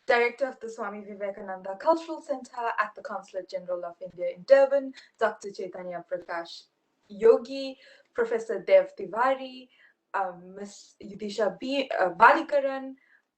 Director of the Swami Vivekananda Cultural Center at the Consulate General of India in Durban, Dr. Chaitanya Prakash Yogi, Professor Dev Tiwari, Ms. Yudhisha Balikaran,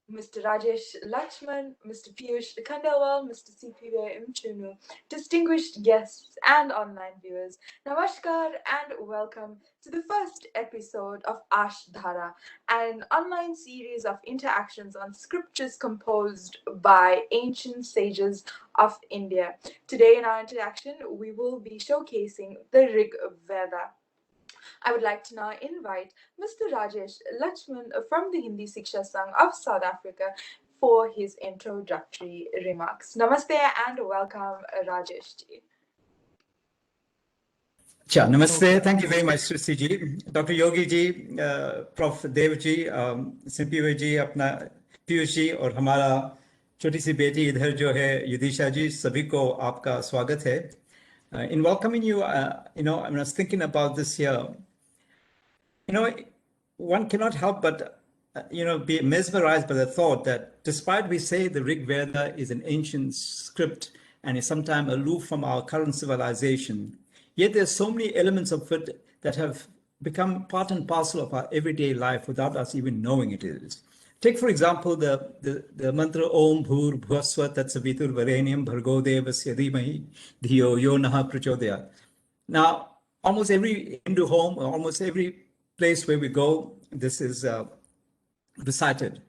Mr. Rajesh Lakshman, Mr. Piyush Khandelwal, Mr. CPV Mchunu, distinguished guests and online viewers, Namaskar and welcome to the first episode of Aarshdhara, Dhara, an online series of interactions on scriptures composed by ancient sages of India. Today, in our interaction, we will be showcasing the Rig Veda. I would like to now invite Mr. Rajesh Lakshman from the Hindi Siksha Sangh of South Africa for his introductory remarks. Namaste and welcome, Rajesh ji. Sure. Namaste. Thank you very much, Srisi ji. Dr. Yogi ji, Prof. Dev ji, Simpiwe ji, अपना पीयूष जी और हमारा छोटी सी बेटी इधर जो है युदिशा जी, सभी को आपका स्वागत है. In welcoming you, I was thinking about this here. One cannot help but, be mesmerized by the thought that despite we say the Rig Veda is an ancient script and is sometimes aloof from our current civilization, yet there's so many elements of it that have become part and parcel of our everyday life without us even knowing it is. Take, for example, the mantra Om Bhur Bhuvasva Tat Savitur Varenyam Bhargo Devasya Dhimahi Dhiyo Yo Naha Prachodayat. Now, almost every Hindu home, almost every place where we go, this is recited.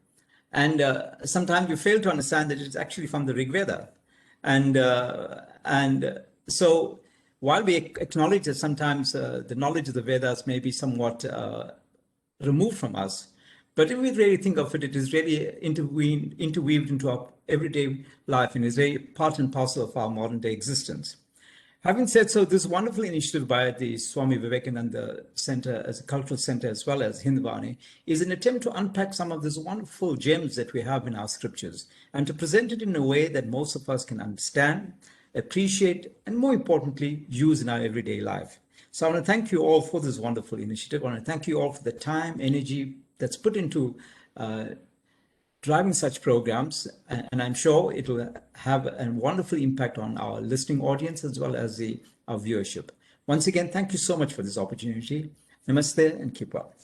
And sometimes you fail to understand that it's actually from the Rigveda. And so while we acknowledge that sometimes the knowledge of the Vedas may be somewhat removed from us, but if we really think of it, it is really interweaved into our everyday life and is very part and parcel of our modern day existence. Having said so, this wonderful initiative by the Swami Vivekananda Center as a cultural center as well as Hindvani is an attempt to unpack some of these wonderful gems that we have in our scriptures and to present it in a way that most of us can understand, appreciate, and more importantly, use in our everyday life. So I want to thank you all for this wonderful initiative. I want to thank you all for the time, energy that's put into driving such programs, and I'm sure it will have a wonderful impact on our listening audience as well as our viewership. Once again, thank you so much for this opportunity. Namaste and keep well.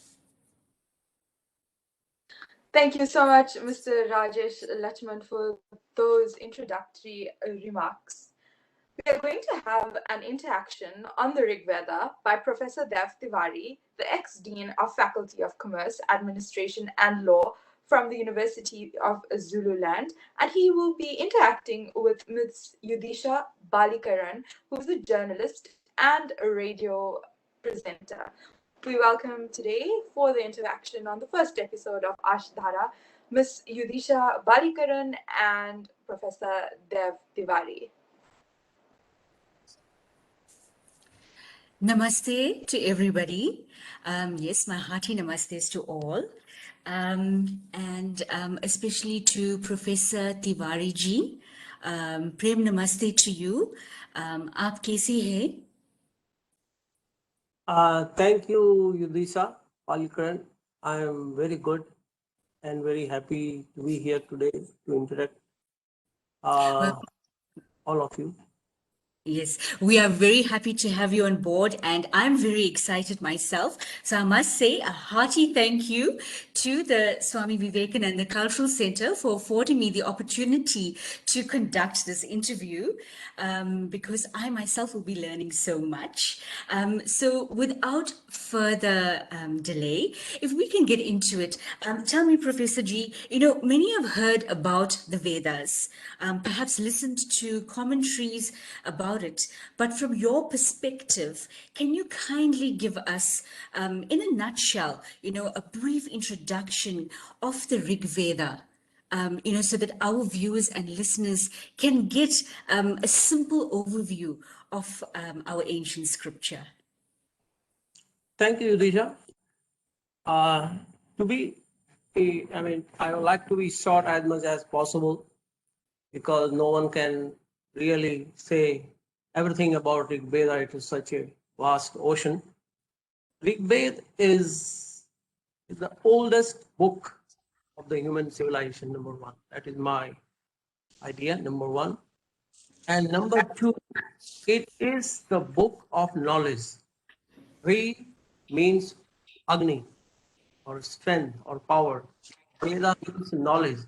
Thank you so much, Mr. Rajesh Lakshman, for those introductory remarks. We are going to have an interaction on the Rig Veda by Professor Dev Tiwari, the ex-dean of Faculty of Commerce, Administration and Law from the University of Zululand, and he will be interacting with Ms. Yudhisha Balikaran, who is a journalist and a radio presenter. We welcome today for the interaction on the first episode of Aarsh Dhara, Ms. Yudhisha Balikaran and Professor Dev Tiwari. Namaste to everybody. Yes, my hearty namastes to all. And especially to Professor Tiwari ji. Prem namaste to you. Aap kaise hai? Thank you, Yudhisha Palikaran. I am very good and very happy to be here today to interact all of you. Yes, we are very happy to have you on board, and I'm very excited myself. So I must say a hearty thank you to the Swami Vivekananda Cultural Center for affording me the opportunity to conduct this interview, because I myself will be learning so much. So without further delay, if we can get into it, tell me, Professor G, many have heard about the Vedas, perhaps listened to commentaries about it, but from your perspective, can you kindly give us, in a nutshell, a brief introduction of the Rig Veda, so that our viewers and listeners can get a simple overview of our ancient scripture? Thank you, Yudhisha. I would like to be short as much as possible because no one can really say everything about Rig Veda. It is such a vast ocean. Rig Veda is the oldest book of the human civilization, number one. That is my idea, number one. And number two, it is the book of knowledge. Re means Agni or strength or power. Veda means knowledge.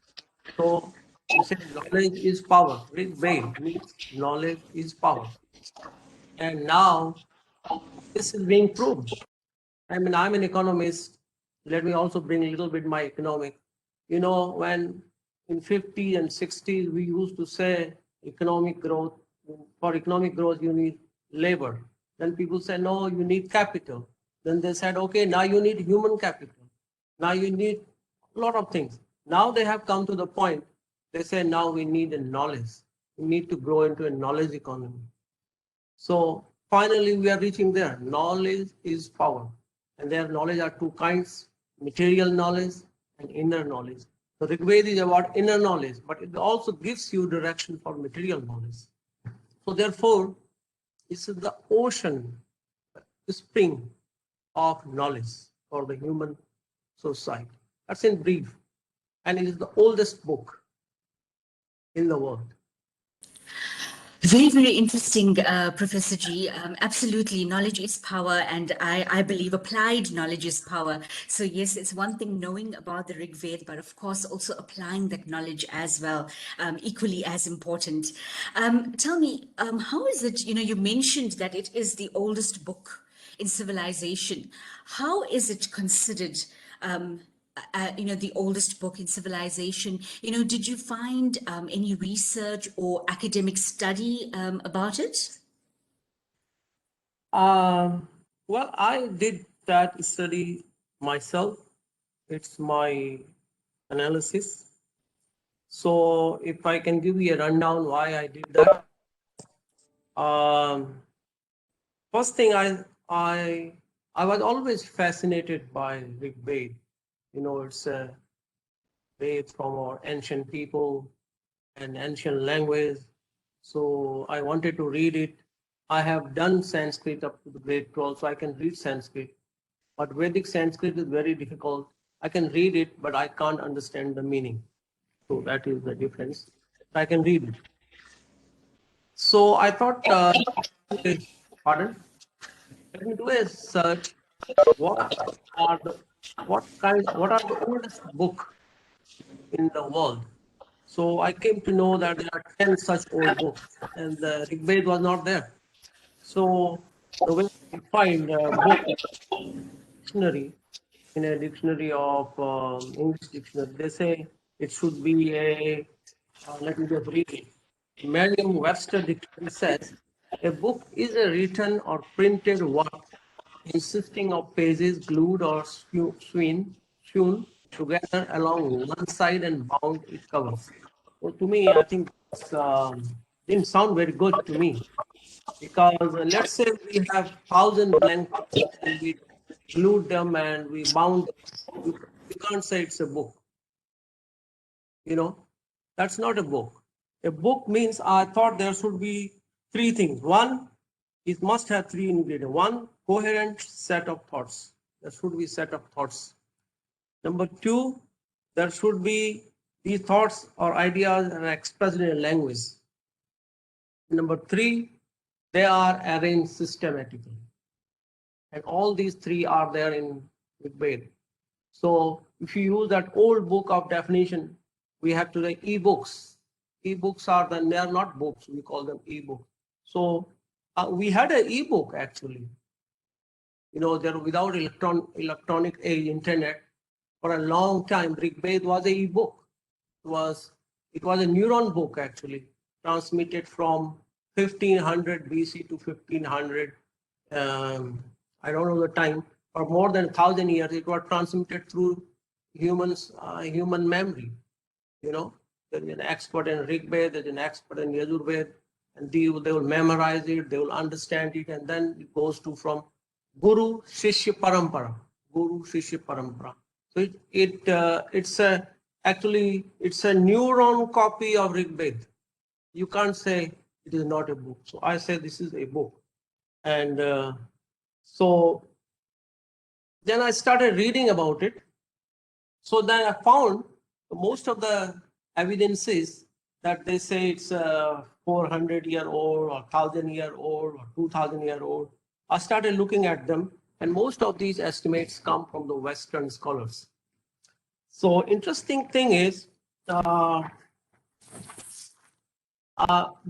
So you say knowledge is power. Rigveda means knowledge is power. And now this is being proved. I mean, I'm an economist. Let me also bring a little bit my economic. You know, when in 50s and 60s, we used to say economic growth, for economic growth, you need labor. Then people say, no, you need capital. Then they said, okay, now you need human capital. Now you need a lot of things. Now they have come to the point, they say, now we need a knowledge. We need to grow into a knowledge economy. So finally, we are reaching there. Knowledge is power. And their knowledge are two kinds, material knowledge and inner knowledge. So Rigveda is about inner knowledge, but it also gives you direction for material knowledge. So therefore, this is the ocean, the spring of knowledge for the human society. That's in brief. And it is the oldest book in the world. Very, very interesting, Professor G. Absolutely, knowledge is power, and I believe applied knowledge is power. So yes, it's one thing knowing about the Rig Veda, but of course also applying that knowledge as well, equally as important. Tell me, how is it, you mentioned that it is the oldest book in civilization. How is it considered the oldest book in civilization? Did you find any research or academic study about it? Well, I did that study myself. It's my analysis. So if I can give you a rundown why I did that. First thing, I was always fascinated by Rigveda. It's a Ved from our ancient people and ancient language. So I wanted to read it. I have done Sanskrit up to the grade 12, so I can read Sanskrit. But Vedic Sanskrit is very difficult. I can read it, but I can't understand the meaning. So that is the difference. I can read it. So I thought, pardon? Let me do a search. What are the oldest book in the world? So I came to know that there are 10 such old books, and the Rigveda was not there. So the way you find a book dictionary in a dictionary of English dictionary, they say it should be let me just read it. Merriam-Webster dictionary says a book is a written or printed work consisting of pages glued or sewn together along one side and bound it covers. So to me, I think this didn't sound very good to me, because let's say we have 1,000 blank pages and we glued them and we bound them. You can't say it's a book. That's not a book. A book means, I thought there should be three things. One, it must have three ingredients. One, coherent set of thoughts. There should be set of thoughts. Number two, there should be these thoughts or ideas are expressed in a language. Number three, they are arranged systematically. And all these three are there in Rigveda. So if you use that old book of definition, we have today e-books. E-books they are not books, we call them e-books. So we had an e-book actually. There without electronic age, internet, for a long time, Rigveda was a e-book. It was a neuron book actually, transmitted from 1500 BC to 1500. I don't know the time, for more than 1,000 years, it was transmitted through human memory. There is an expert in Rigveda, there's an expert in Yajurveda, and they will memorize it, they will understand it, and then it goes to from Guru Shishya Parampara. Guru Shishya Parampara. So it's a neuron copy of Rigveda. You can't say it is not a book. So I say this is a book. And so then I started reading about it. So then I found most of the evidences that they say it's 400-year-old or 1,000-year-old or 2,000-year-old. I started looking at them, and most of these estimates come from the Western scholars. So interesting thing is,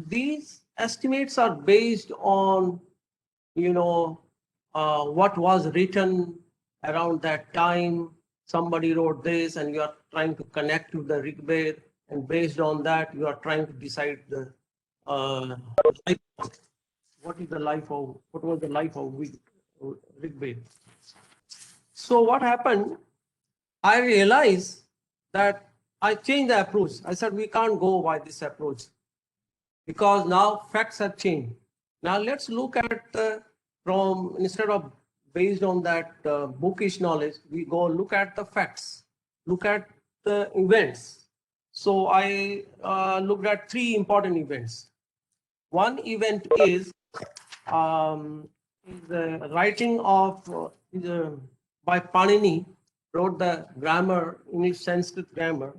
these estimates are based on, what was written around that time. Somebody wrote this, and you are trying to connect to the Rigveda, and based on that, you are trying to decide the what was the life of Rigveda. So what happened? I realized that I changed the approach. I said we can't go by this approach because now facts have changed. Now let's look at from instead of based on that bookish knowledge, we go look at the facts, look at the events. So I looked at 3 important events. One event is the writing of by Panini, wrote the grammar, English Sanskrit grammar,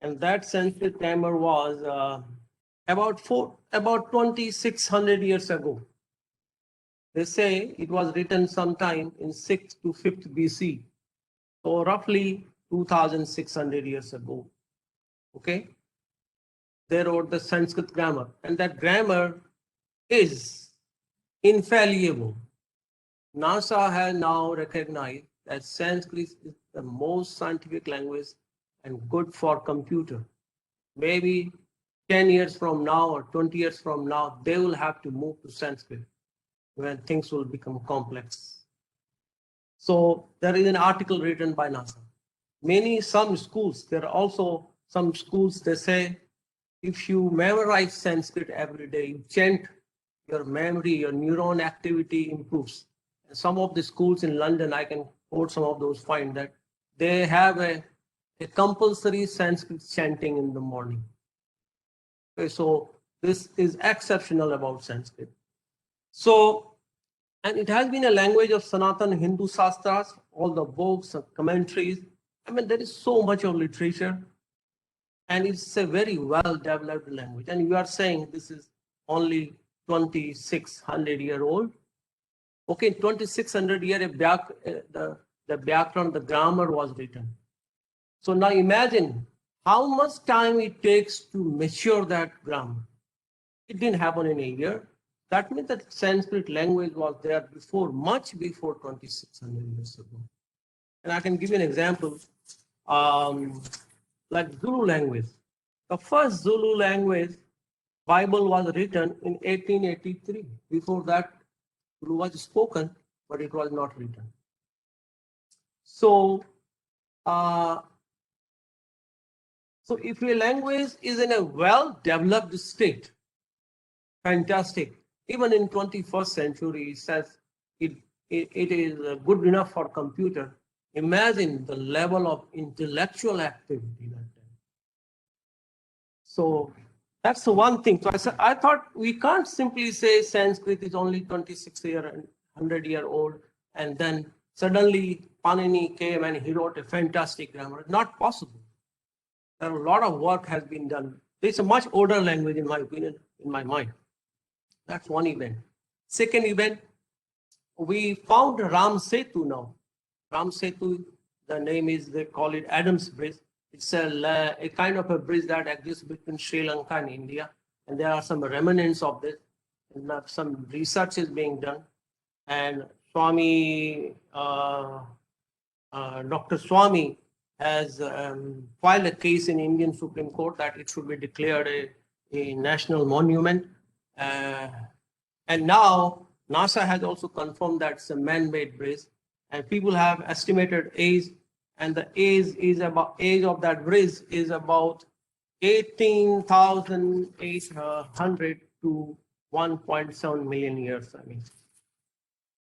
and that Sanskrit grammar was about 2,600 years ago. They say it was written sometime in 6th to 5th BC, so roughly 2,600 years ago. Okay, they wrote the Sanskrit grammar, and that grammar is infallible. NASA has now recognized that Sanskrit is the most scientific language and good for computer. Maybe 10 years from now or 20 years from now, they will have to move to Sanskrit when things will become complex. So there is an article written by NASA. Some schools, there are also some schools, they say, if you memorize Sanskrit every day, you chant, your memory, your neuron activity improves. And some of the schools in London, I can quote some of those, find that they have a compulsory Sanskrit chanting in the morning. Okay, so this is exceptional about Sanskrit. So, and it has been a language of Sanatana Hindu Shastras, all the books and commentaries. I mean, there is so much of literature, and it's a very well developed language. And you are saying this is only 2,600 year old. Okay, 2,600 year the Vyakran, the grammar was written. So now imagine how much time it takes to mature that grammar. It didn't happen in a year. That means that Sanskrit language was there before, much before 2,600 years ago. And I can give you an example, like Zulu language. The first Zulu language Bible was written in 1883. Before that, Zulu was spoken, but it was not written. So, so if a language is in a well-developed state, fantastic. Even in 21st century, it says it is good enough for computer. Imagine the level of intellectual activity that time. So that's the one thing. So I thought we can't simply say Sanskrit is only 2,600 year old, and then suddenly Panini came and he wrote a fantastic grammar. Not possible. There are a lot of work has been done. It's a much older language, in my opinion, in my mind. That's one event. Second event, we found Ram Setu now. Ram Setu, the name is, they call it Adam's Bridge. It's a kind of a bridge that exists between Sri Lanka and India. And there are some remnants of this. And some research is being done. And Swami, Dr. Swami has filed a case in Indian Supreme Court that it should be declared a national monument. And now NASA has also confirmed that it's a man-made bridge, and people have estimated age, and the age of that bridge is about 18,800 to 1.7 million years. I mean,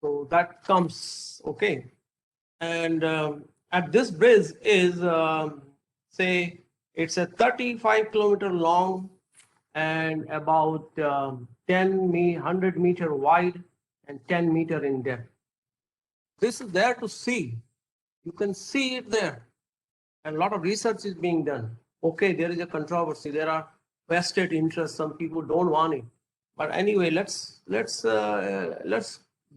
so that comes okay. And at this bridge is say it's a 35-kilometer long and about 100 meter wide and 10 meter in depth. This is there to see. You can see it there. And a lot of research is being done. Okay, there is a controversy. There are vested interest. Some people don't want it. But anyway, let's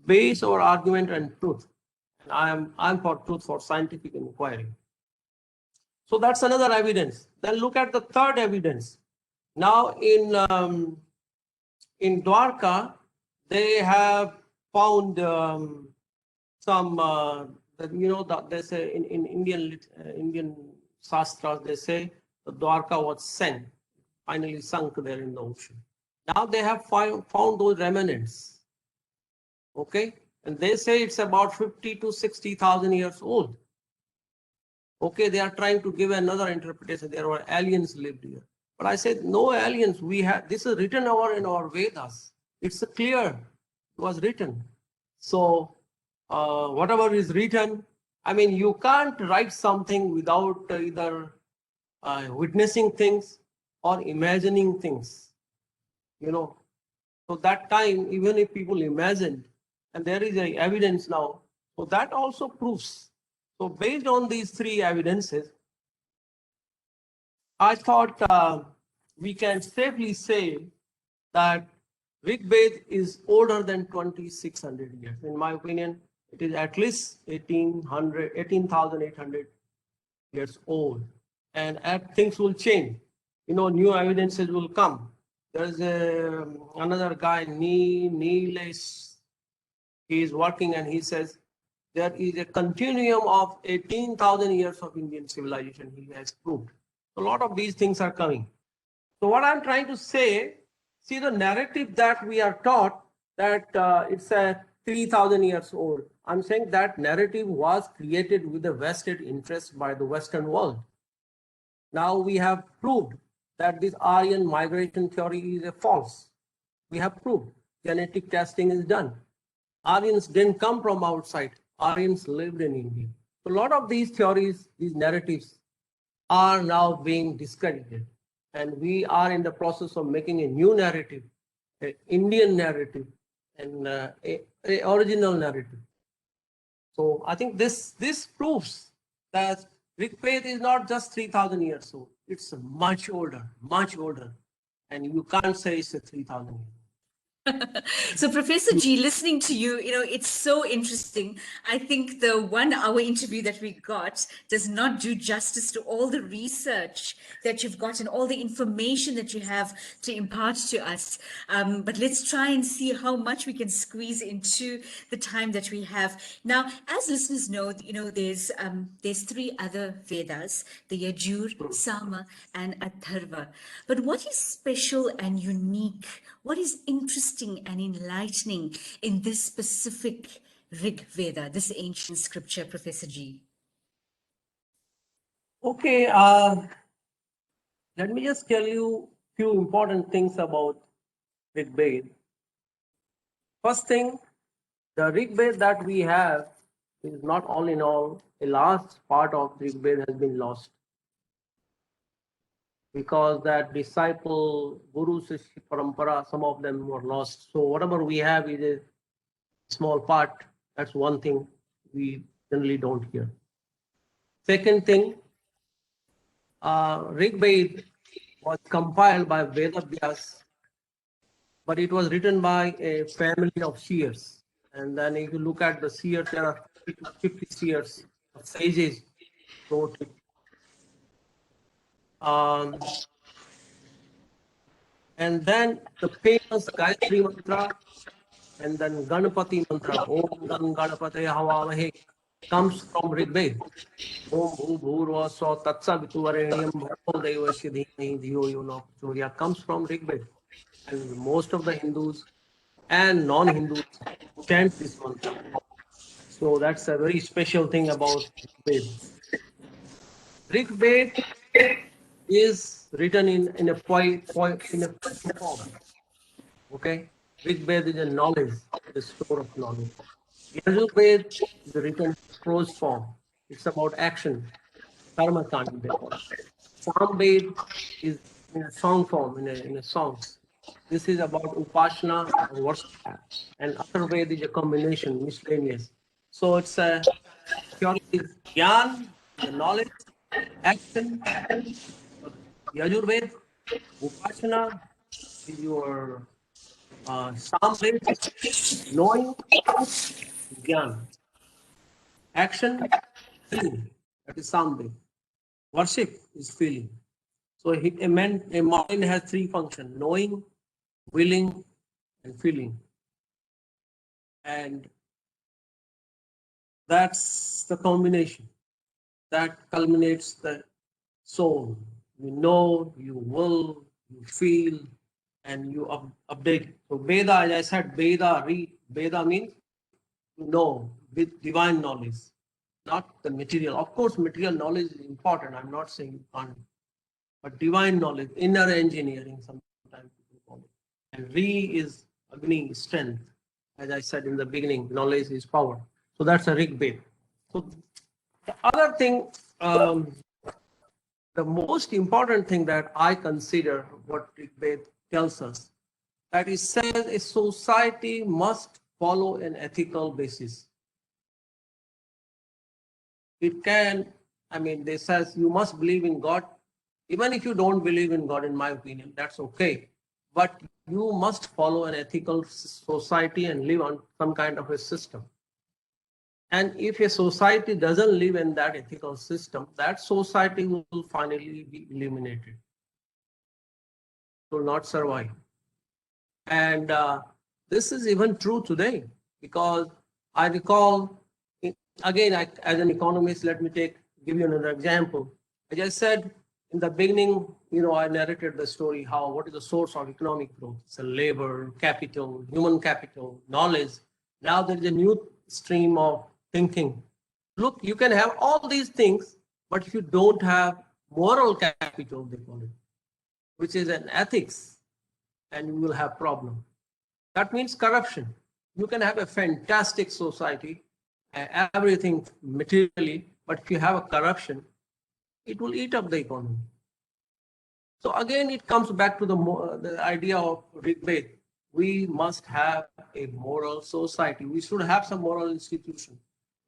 base our argument on truth. And I'm for truth, for scientific inquiry. So that's another evidence. Then look at the third evidence. Now in Dwarka, they have found some they say in Indian Shastras, they say the Dwarka was sent, finally sunk there in the ocean. Now they have found those remnants. Okay, and they say it's about 50 to 60,000 years old. Okay, they are trying to give another interpretation. There were aliens lived here. But I said, no aliens. We have, this is written in our Vedas. It's clear. It was written. So whatever is written, I mean, you can't write something without either witnessing things or imagining things. You know, so that time, even if people imagined, and there is evidence now, so that also proves. So based on these three evidences, I thought we can safely say that Rigveda is older than 2,600 years. In my opinion, it is at least 18,800 years old. And things will change. You know, new evidences will come. There's another guy, Nilesh, he is working and he says, there is a continuum of 18,000 years of Indian civilization, he has proved. A lot of these things are coming. So what I'm trying to say, see the narrative that we are taught that it's 3,000 years old. I'm saying that narrative was created with a vested interest by the Western world. Now we have proved that this Aryan migration theory is a false. We have proved. Genetic testing is done. Aryans didn't come from outside. Aryans lived in India. So a lot of these theories, these narratives are now being discredited. And we are in the process of making a new narrative, an Indian narrative, and a original narrative. So I think this proves that Rigveda is not just 3,000 years old. It's much older, and you can't say it's a 3,000 years. So, Professor G, listening to you, it's so interesting. I think the 1 hour interview that we got does not do justice to all the research that you've got and all the information that you have to impart to us. But let's try and see how much we can squeeze into the time that we have. Now, as listeners know, there's 3 other Vedas, the Yajur, Sama, and Atharva. But what is special and unique? What is interesting and enlightening in this specific Rigveda, this ancient scripture, Professor G? Okay, let me just tell you a few important things about Rigveda. First thing, the Rigveda that we have is not all in all, a large part of Rigveda has been lost. Because that disciple, Guru Sishya Parampara, some of them were lost. So whatever we have is a small part. That's one thing we generally don't hear. Second thing, Rigveda was compiled by Vedavyas, but it was written by a family of seers. And then if you look at the seers, there are 50 seers, sages wrote it. And then the famous Gayatri mantra and then Ganapati mantra, Om Gan Ganapate Havavahe, comes from Rigveda. Om Bhu Bhurva So Tatsa Vituvarenyam Bhargo Devasya Dhimai Dhiyo Yo No Surya comes from Rigveda. And most of the Hindus and non-Hindus chant this mantra. So that's a very special thing about Rigveda. Rigveda is written in a form. Okay, Rigveda is a knowledge, the store of knowledge. Yajurveda is written in prose form. It's about action, karma kanda. Samveda is in a song form, in a songs. This is about upasana or worship. And Atharveda is a combination, miscellaneous. So it's a theory, gyan, the knowledge, action. Yajurveda Upasana is your samved, knowing, jnana. Action, feeling. That is samved. Worship is feeling. So a mind has three functions: knowing, willing, and feeling. And that's the combination that culminates the soul. You know, you will, you feel, and you update. So Veda, as I said, Veda means to know with divine knowledge, not the material. Of course, material knowledge is important. I'm not saying you can't, but divine knowledge, inner engineering, sometimes people call it. And Re is Agni, strength. As I said in the beginning, knowledge is power. So that's a Rigveda. So the other thing, the most important thing that I consider what Rigveda tells us, that it says a society must follow an ethical basis. It can, they says you must believe in God. Even if you don't believe in God, in my opinion, that's okay. But you must follow an ethical society and live on some kind of a system. And if a society doesn't live in that ethical system, that society will finally be eliminated. It will not survive. And this is even true today, because I recall, again, as an economist, let me give you another example. As I said in the beginning, I narrated the story what is the source of economic growth? It's a labor, capital, human capital, knowledge. Now there is a new stream of thinking. Look, you can have all these things, but if you don't have moral capital, they call it, which is an ethics, and you will have problem. That means corruption. You can have a fantastic society, everything materially, but if you have a corruption, it will eat up the economy. So again, it comes back to the idea of Rigveda. We must have a moral society. We should have some moral institution.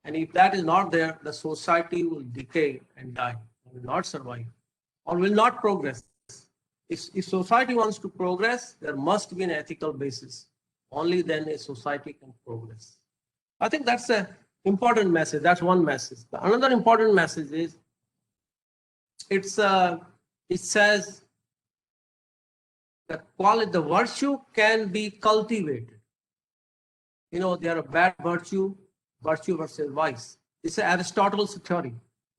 And if that is not there, the society will decay and die, will not survive, or will not progress. If society wants to progress, there must be an ethical basis. Only then a society can progress. I think that's an important message. That's one message. Another important message is it says the virtue can be cultivated. There are bad virtue versus vice. It's Aristotle's theory.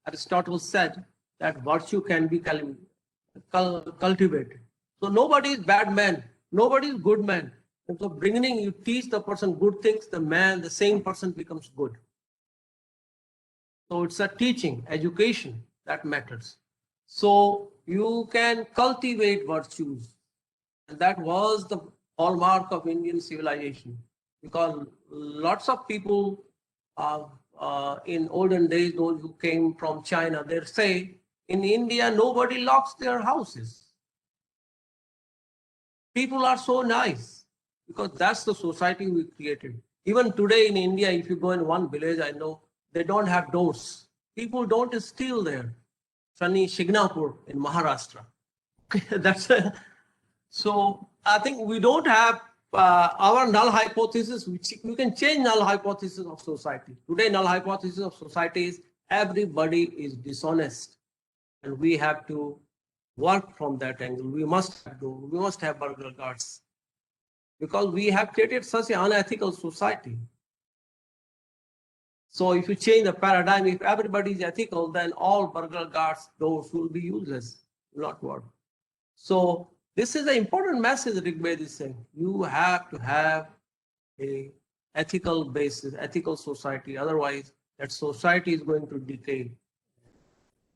Aristotle said that virtue can be cultivated. So nobody is bad man. Nobody is good man. And so beginning, you teach the person good things, the same person becomes good. So it's a teaching, education that matters. So you can cultivate virtues. And that was the hallmark of Indian civilization. Because lots of people in olden days, those who came from China, they say, in India, nobody locks their houses. People are so nice, because that's the society we created. Even today in India, if you go in one village, I know, they don't have doors. People don't steal there. Sunny Shignapur in Maharashtra. So I think we don't have our null hypothesis. We can change null hypothesis of society. Today, null hypothesis of society is everybody is dishonest, and we have to work from that angle. We must have burglar guards, because we have created such an unethical society. So if you change the paradigm, if everybody is ethical, then all burglar guards doors will be useless, will not work. So this is an important message that Rigveda is saying. You have to have a ethical basis, ethical society. Otherwise, that society is going to decay,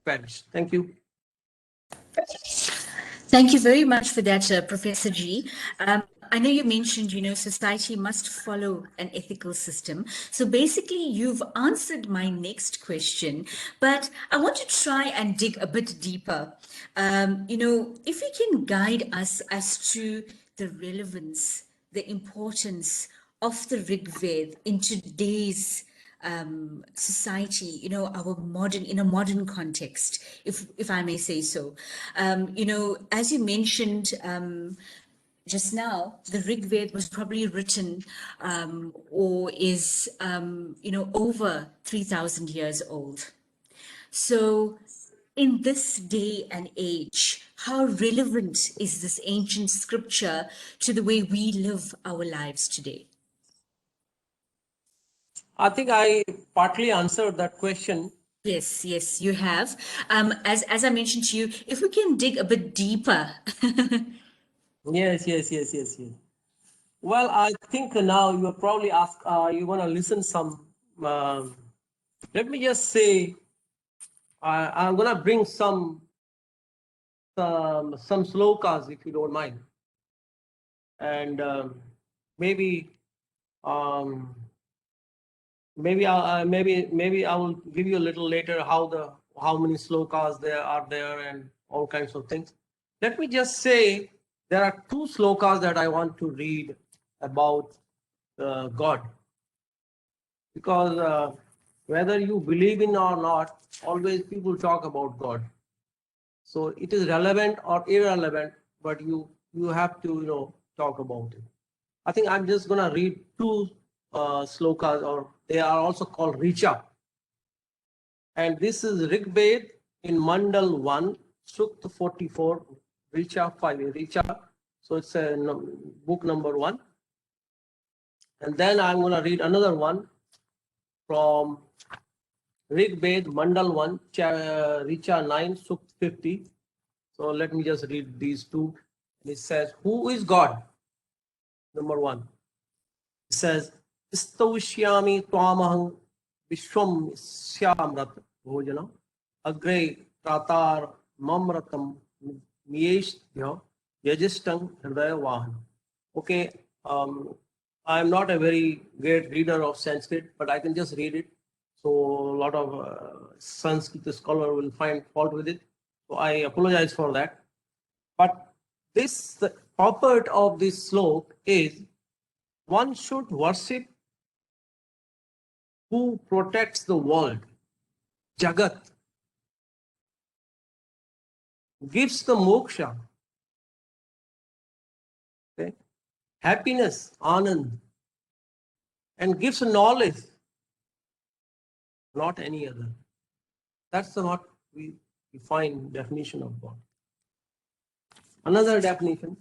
perish. Thank you. Thank you very much for that, Professor G. I know you mentioned, society must follow an ethical system. So basically, you've answered my next question, but I want to try and dig a bit deeper. If you can guide us as to the relevance, the importance of the Rigveda in today's society, our in a modern context, if I may say so. As you mentioned just now, the Rigveda was probably written or is, over 3,000 years old. So, in this day and age, how relevant is this ancient scripture to the way we live our lives today? I think I partly answered that question. Yes, you have. As I mentioned to you, if we can dig a bit deeper. Yes. Well, I think now you will probably ask, you want to listen some. Let me just say, I'm going to bring some slokas, if you don't mind, and maybe um, maybe I will give you a little later how many slokas there are there and all kinds of things. Let me just say there are two slokas that I want to read about God, because whether you believe in or not, always people talk about God. So it is relevant or irrelevant, but you have to talk about it. I think I'm just gonna read two slokas, or they are also called Richa. And this is Rigveda in Mandal 1, Sukta 44, Richa 5, Richa. So it's a book number 1. And then I'm going to read another one from Rigveda, Mandal 1, Richa 9, Sukta 50. So let me just read these two. It says, who is God? Number 1. It says, Istavishyami Twamahang Vishwam Syamrat Bhojana Agre Pratar Mamratam Miyeshtya Yajistang Hridaya Vahan. Okay, I'm not a very great reader of Sanskrit, but I can just read it. So a lot of Sanskrit scholar will find fault with it. So I apologize for that. But the purport of this slok is one should worship who protects the world, Jagat, gives the moksha, okay, happiness, Anand, and gives knowledge, not any other. That's what we find definition of God. Another definition,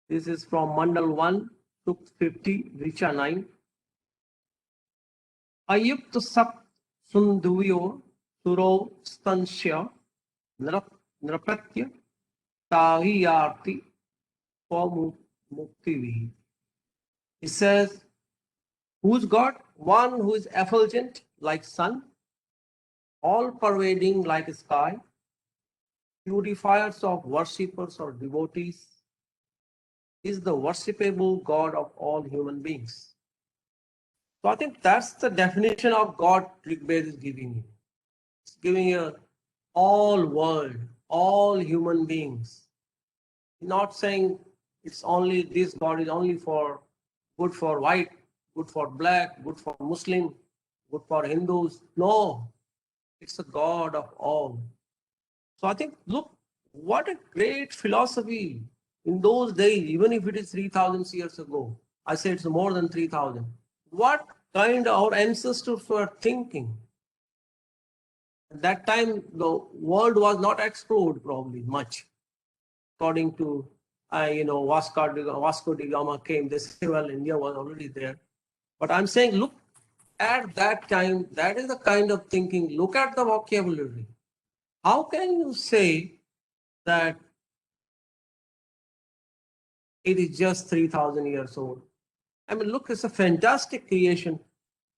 this is from Mandal 1, Sukta 50, Richa 9. Ayukta Sap Sunduvyo Suro Stansya Nrapatya Tahiyarti for Mukti. It says, who's God? One who is effulgent like sun, all pervading like a sky, purifiers of worshippers or devotees, is the worshipable God of all human beings. So I think that's the definition of God Rigveda is giving you. It's giving you all world, all human beings. Not saying it's only this God is only for good for white, good for black, good for Muslim, good for Hindus. No, it's a God of all. So I think, look, what a great philosophy in those days, even if it is 3,000 years ago. I say it's more than 3,000. What kind our ancestors were thinking? At that time, the world was not explored probably much. According to, Vasco da Gama came, they say, well, India was already there. But I'm saying, look, at that time, that is the kind of thinking. Look at the vocabulary. How can you say that it is just 3,000 years old? I mean, look, it's a fantastic creation.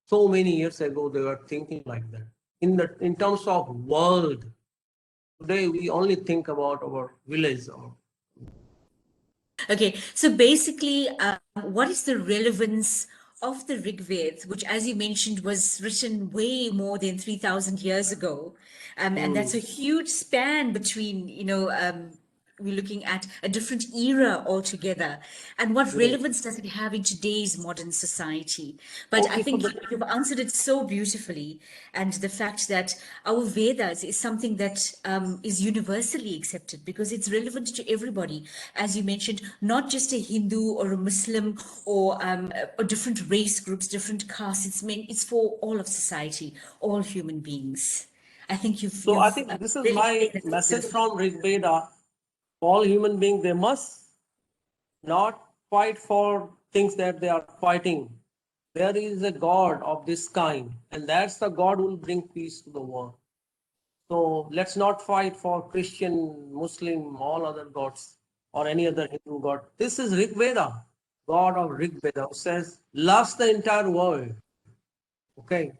So many years ago, they were thinking like that. In terms of world, today we only think about our village. Okay, so basically, what is the relevance of the Rigveda, which, as you mentioned, was written way more than 3,000 years ago? And that's a huge span between, we're looking at a different era altogether. And what relevance does it have in today's modern society? But I Okay, think you've answered it so beautifully. And the fact that our Vedas is something that is universally accepted because it's relevant to everybody. As you mentioned, not just a Hindu or a Muslim or different race groups, different castes. It's for all of society, all human beings. I think So I think this is really my explained it so message beautifully. from Rigveda. All human beings, they must not fight for things that they are fighting. There is a God of this kind, and that's the God who will bring peace to the world. So let's not fight for Christian, Muslim, all other gods or any other Hindu god. This is Rigveda, God of Rigveda, who says, loves the entire world. Okay.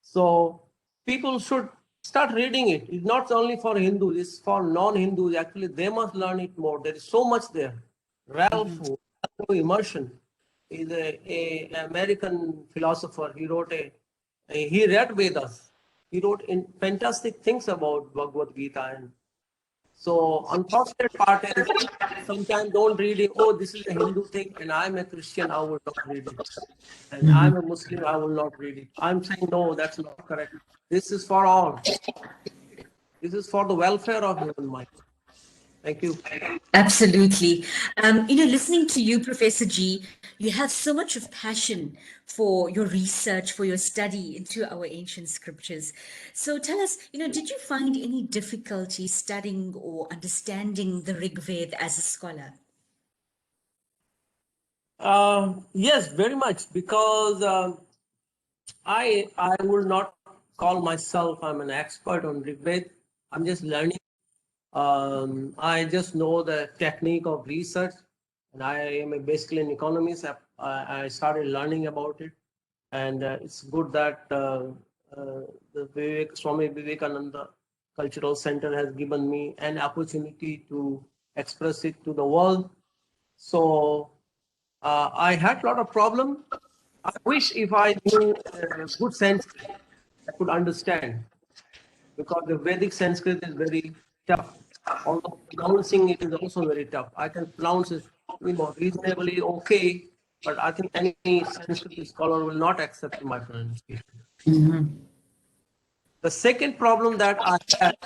So people should start reading it. It's not only for Hindus, it's for non-Hindus. Actually, they must learn it more. There is so much there. Ralph Immersion is a American philosopher. He read Vedas. He wrote in fantastic things about Bhagavad Gita. And so unfortunate part is sometimes don't read it. Oh, this is a Hindu thing, and I'm a Christian. I will not read it. And I'm a Muslim. I will not read it. I'm saying no, that's not correct. This is for all. This is for the welfare of human mind. Thank you. Absolutely. Listening to you, Professor G, you have so much of passion for your research, for your study into our ancient scriptures. So tell us, did you find any difficulty studying or understanding the Rigveda as a scholar? Yes, very much, because I will not call myself I'm an expert on Rigveda. I'm just learning. I just know the technique of research, and I am basically an economist. I started learning about it, and it's good that the Swami Vivekananda Cultural Center has given me an opportunity to express it to the world. So I had a lot of problem. I wish if I knew good Sanskrit, I could understand, because the Vedic Sanskrit is very tough. Although pronouncing it is also very tough. I can pronounce it, reasonably okay, but I think any Sanskrit scholar will not accept my pronunciation. The second problem that I had,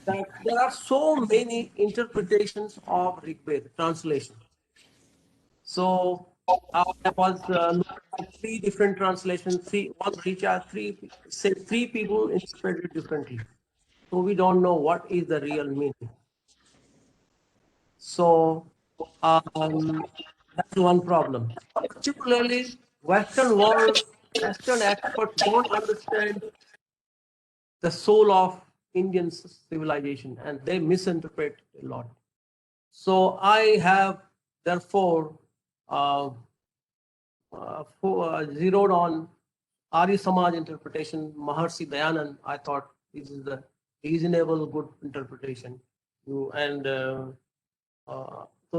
that there are so many interpretations of Rigveda translation. So I was looking at three different translations, one which are three people interpreted differently. So we don't know what is the real meaning. So that's one problem. Particularly Western world, Western experts don't understand the soul of Indian civilization, and they misinterpret a lot. So I have therefore zeroed on Arya Samaj interpretation, Maharshi Dayanand. I thought this is the reasonable, good interpretation. So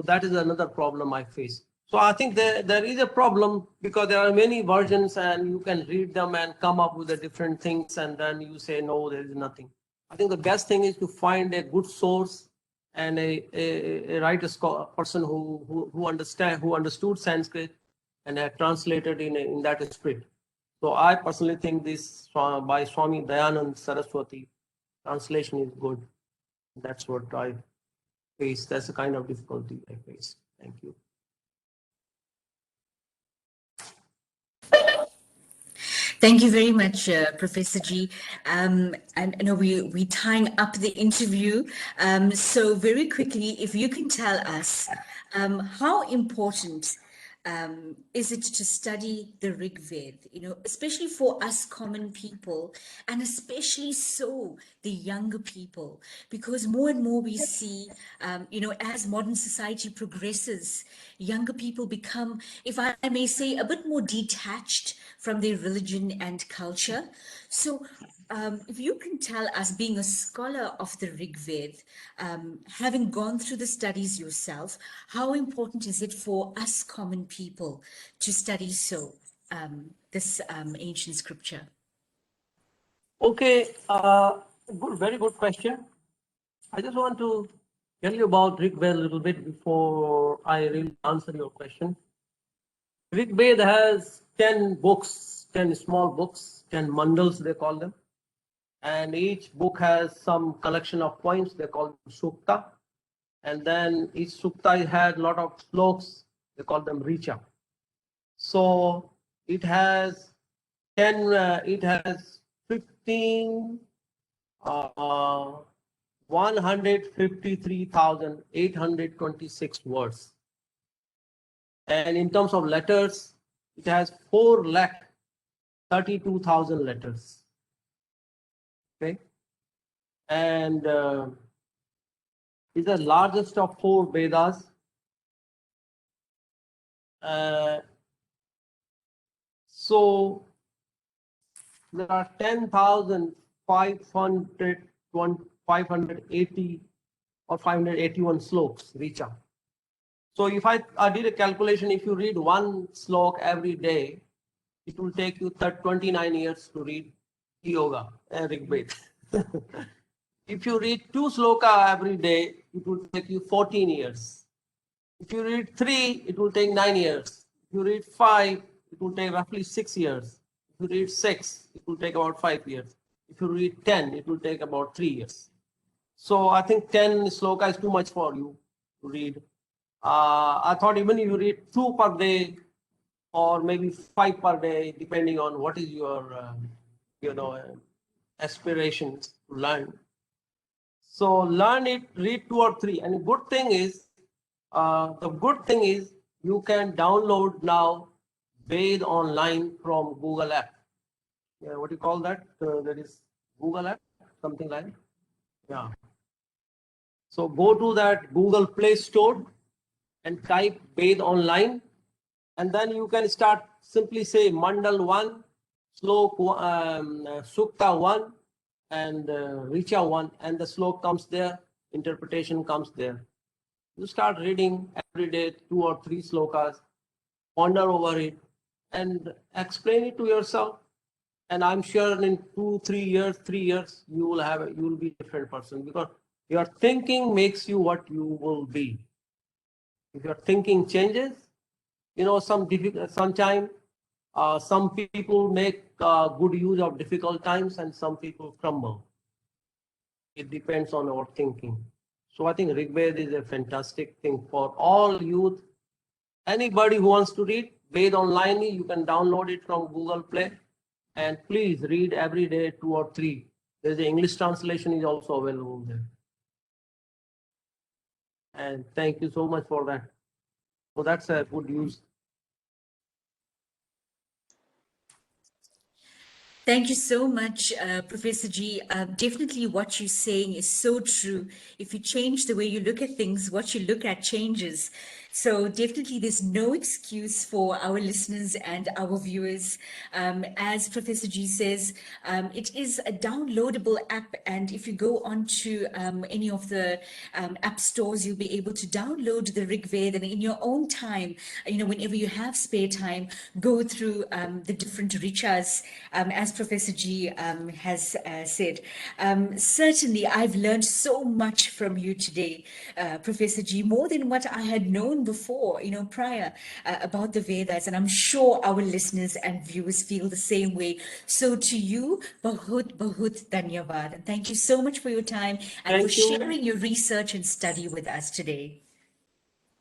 that is another problem I face. So I think there is a problem, because there are many versions and you can read them and come up with the different things, and then you say, no, there is nothing. I think the best thing is to find a good source and a right person who understood Sanskrit and had translated in that spirit. So I personally think this by Swami Dayanand Saraswati translation is good. That's what I face. That's the kind of difficulty I face. Thank you. Thank you very much, Professor G. And we're tying up the interview. So very quickly, if you can tell us how important is it to study the Rigveda, especially for us common people, and especially so the younger people, because more and more we see, as modern society progresses, younger people become, if I may say, a bit more detached from their religion and culture. So if you can tell us, being a scholar of the Rigveda, having gone through the studies yourself, how important is it for us common people to study this ancient scripture? Okay, very good question. I just want to tell you about Rigveda a little bit before I really answer your question. Rigveda has 10 books, 10 small books, 10 mandals they call them. And each book has some collection of poems, they call them sukta. And then each sukta had a lot of sloks, they call them richa. So it has 15, 153,826 words. And in terms of letters, it has 4,32,000 letters. Okay. And it's the largest of 4 Vedas. So there are 10,580 or 581 sloks, Richa. So if I did a calculation, if you read one slok every day, it will take you 29 years to read Yoga and Rigveda. If you read 2 sloka every day, it will take you 14 years. If you read 3, it will take 9 years. If you read 5, it will take roughly 6 years. If you read 6, it will take about 5 years. If you read 10, it will take about 3 years. So I think 10 sloka is too much for you to read. I thought even if you read 2 per day or maybe 5 per day, depending on what is your, aspirations to learn. So learn it, read 2 or 3. And the good thing is you can download now Ved online from Google app. Yeah, what do you call that? That is Google app, something like that. Yeah. So go to that Google Play Store and type Ved online, and then you can start simply say Mandal 1, Slok, Sukta 1, and Richa 1, and the slok comes there, interpretation comes there. You start reading every day 2 or 3 slokas, ponder over it, and explain it to yourself. And I'm sure in 3 years, you will be a different person, because your thinking makes you what you will be. If your thinking changes, sometimes some people make good use of difficult times and some people crumble. It depends on our thinking. So I think Rigveda is a fantastic thing for all youth. Anybody who wants to read Ved online, you can download it from Google Play, and please read every day 2 or 3. There's the English translation is also available there. And thank you so much for that. So that's a good use. Thank you so much, Professor G. Definitely what you're saying is so true. If you change the way you look at things, what you look at changes. So definitely there's no excuse for our listeners and our viewers. As Professor G says, it is a downloadable app, and if you go onto any of the app stores, you'll be able to download the Rigveda, and in your own time, whenever you have spare time, go through the different richas, as Professor G has said. Certainly, I've learned so much from you today, Professor G, more than what I had known before, prior about the Vedas. And I'm sure our listeners and viewers feel the same way. So to you, bahut dhanyavad. And thank you so much for your time and for sharing your research and study with us today.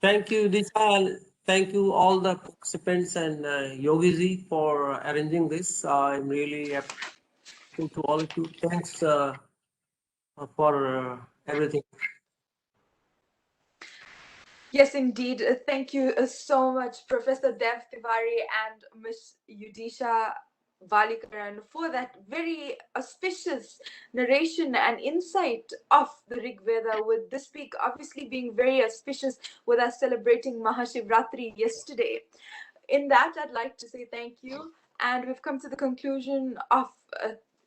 Thank you, Disha. Thank you all the participants and Yogi for arranging this. I'm really appreciative to all of you. Thanks for everything. Yes, indeed. Thank you so much, Professor Dev Tiwari and Ms. Yudisha Valikaran, for that very auspicious narration and insight of the Rig Veda, with this week obviously being very auspicious with us celebrating Mahashivratri yesterday. In that, I'd like to say thank you. And we've come to the conclusion of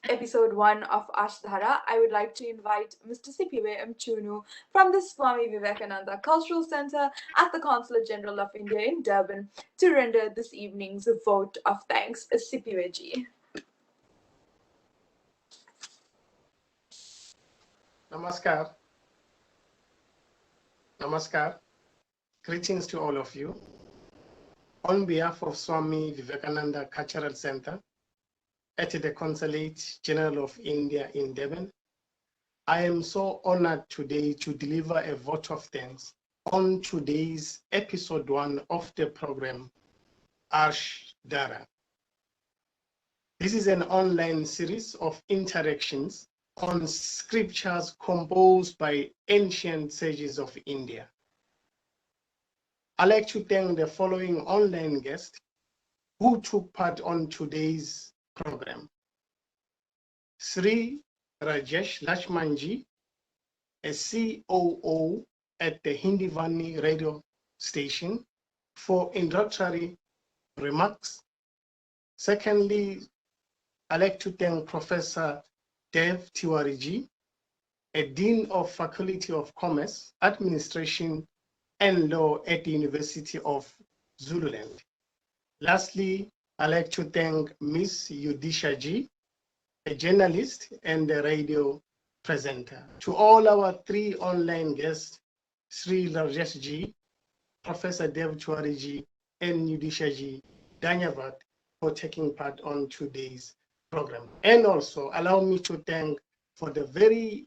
episode 1 of Aarshdhara. I would like to invite Mr. Sipiwe Mchunu from the Swami Vivekananda Cultural Center at the Consulate General of India in Durban to render this evening's vote of thanks. Sipiwe ji. Namaskar. Namaskar. Greetings to all of you. On behalf of Swami Vivekananda Cultural Center at the Consulate General of India in Devon, I am so honored today to deliver a vote of thanks on today's episode 1 of the program, Aarsh Dhara. This is an online series of interactions on scriptures composed by ancient sages of India. I'd like to thank the following online guests who took part on today's program. Sri Rajesh Lakshmanji, a COO at the Hindivani radio station, for introductory remarks. Secondly, I'd like to thank Professor Dev Tiwariji, a Dean of Faculty of Commerce, Administration and Law at the University of Zululand. Lastly, I'd like to thank Ms. Yudisha Ji, a journalist and a radio presenter. To all our 3 online guests, Sri Rajesh Ji, Professor Dev Tiwariji, and Yudisha Ji, Dhanyavad for taking part on today's program. And also allow me to thank for the very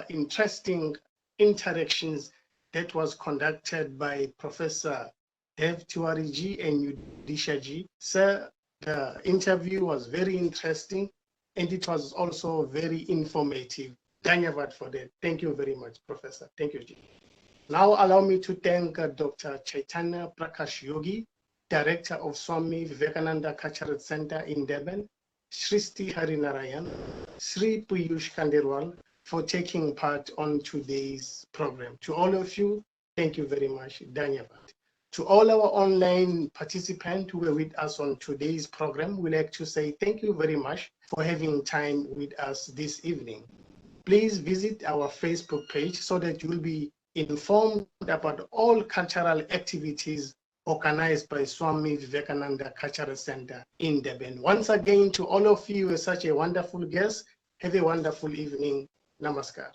interesting interactions that was conducted by Professor Dev Tiwariji and Yudisha Ji. Sir, the interview was very interesting and it was also very informative. Dhanyavad for that. Thank you very much, Professor. Thank you, Ji. Now allow me to thank Dr. Chaitanya Prakash Yogi, Director of Swami Vivekananda Cultural Center in Devon, Sristi Harinarayan, Sri Piyush Kanderwal, for taking part on today's program. To all of you, thank you very much. Dhanyavad. To all our online participants who were with us on today's program, we'd like to say thank you very much for having time with us this evening. Please visit our Facebook page so that you'll be informed about all cultural activities organized by Swami Vivekananda Cultural Center in Devon. Once again, to all of you, such a wonderful guest. Have a wonderful evening. Namaskar.